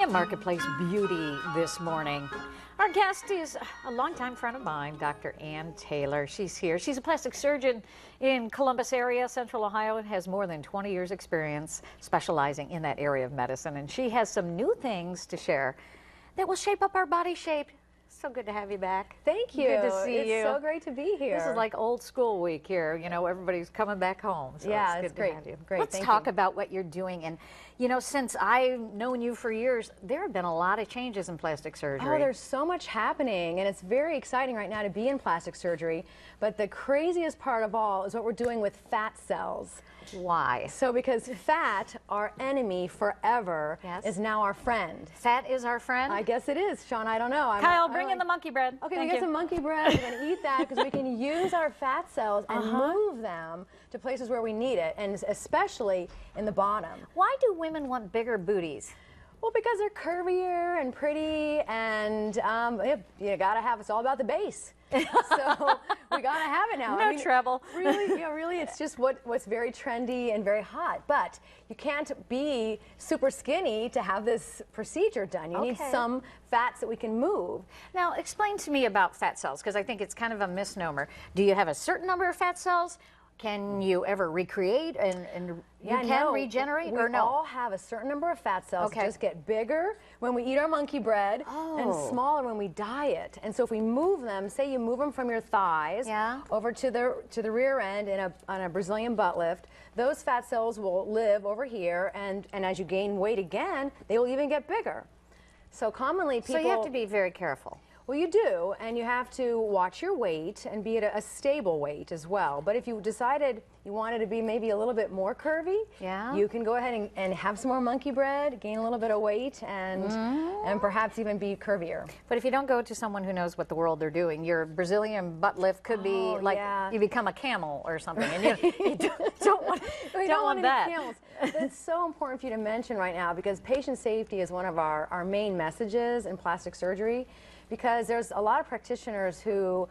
in Marketplace Beauty this morning. Our guest is a longtime friend of mine, Dr. Ann Taylor. She's here. She's a plastic surgeon in Columbus area, Central Ohio, and has more than 20 years experience specializing in that area of medicine. And she has some new things to share that will shape up our body shape. So good to have you back. Thank you. Good to see you. It's so great to be here. This is like old school week here. You know, everybody's coming back home. So yeah, it's great. To have you. Great. Let's talk about what you're doing. And, you know, since I've known you for years, there have been a lot of changes in plastic surgery. Oh, there's so much happening, and it's very exciting right now to be in plastic surgery. But the craziest part of all is what we're doing with fat cells. Why? So because fat, our enemy forever, yes, is now our friend. Fat is our friend? I guess it is, Sean. I don't know. Kyle, bring in the monkey bread. Okay, we got some monkey bread. We're going to eat that because we can use our fat cells and move them to places where we need it, and especially in the bottom. Why do women want bigger booties? Well, because they're curvier and pretty, and you gotta have. It's all about the base. So we gotta have it now. No trouble. Really, really, it's just what's very trendy and very hot. But you can't be super skinny to have this procedure done. You need some fats that we can move. Now, explain to me about fat cells, because I think it's kind of a misnomer. Do you have a certain number of fat cells? Can you ever recreate and regenerate or no? We all have a certain number of fat cells that just get bigger when we eat our monkey bread and smaller when we diet. And so if we move them, say you move them from your thighs over to the rear end on a Brazilian butt lift, those fat cells will live over here, and as you gain weight again, they will even get bigger. So commonly people... So you have to be very careful. Well, you do, and you have to watch your weight and be at a stable weight as well. But if you decided you wanted to be maybe a little bit more curvy, you can go ahead and have some more monkey bread, gain a little bit of weight, and perhaps even be curvier. But if you don't go to someone who knows what the world they're doing, your Brazilian butt lift could be like you become a camel or something, and you don't want that. Camels. It's so important for you to mention right now, because patient safety is one of our main messages in plastic surgery. Because there's a lot of practitioners who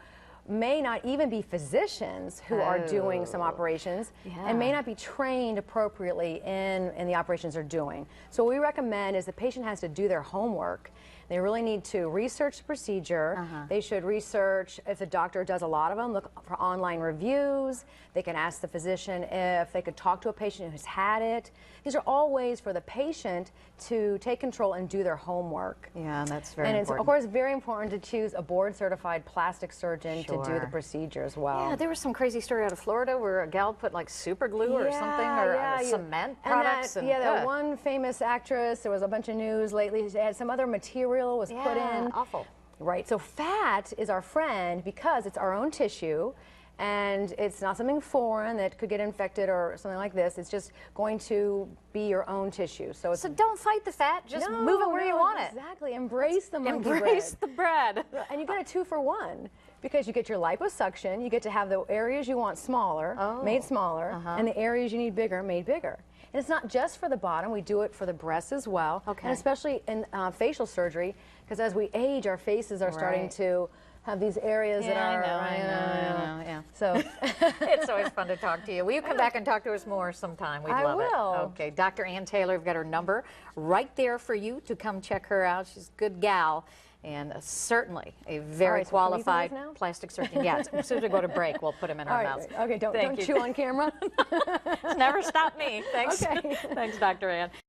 may not even be physicians who are doing some operations and may not be trained appropriately in the operations they're doing. So what we recommend is the patient has to do their homework. They really need to research the procedure. They should research, if the doctor does a lot of them, look for online reviews. They can ask the physician if they could talk to a patient who's had it. These are all ways for the patient to take control and do their homework. Yeah, that's very important. And it's, of course, very important to choose a board-certified plastic surgeon to do the procedure as well. Yeah, there was some crazy story out of Florida where a gal put like super glue or something, or cement products. That one famous actress, there was a bunch of news lately, they had some other material was put in. Awful. Right, so fat is our friend because it's our own tissue, and it's not something foreign that could get infected or something like this. It's just going to be your own tissue. So don't fight the fat, just move it where you want it. Exactly, embrace the monkey bread. Embrace the bread. And you get a 2-for-1. Because you get your liposuction, you get to have the areas you want smaller, made smaller, and the areas you need bigger, made bigger. And it's not just for the bottom, we do it for the breasts as well, and especially in facial surgery, because as we age, our faces are starting to have these areas that are... I know, yeah. So it's always fun to talk to you. Will you come back and talk to us more sometime? We'd love it. I will. Okay, Dr. Ann Taylor, we've got her number right there for you to come check her out. She's a good gal. And certainly a very qualified plastic surgeon. Yeah, as soon as we go to break, we'll put him in our mouths. Okay, don't chew on camera. It's never stopped me. Thanks. Thanks, Dr. Ann.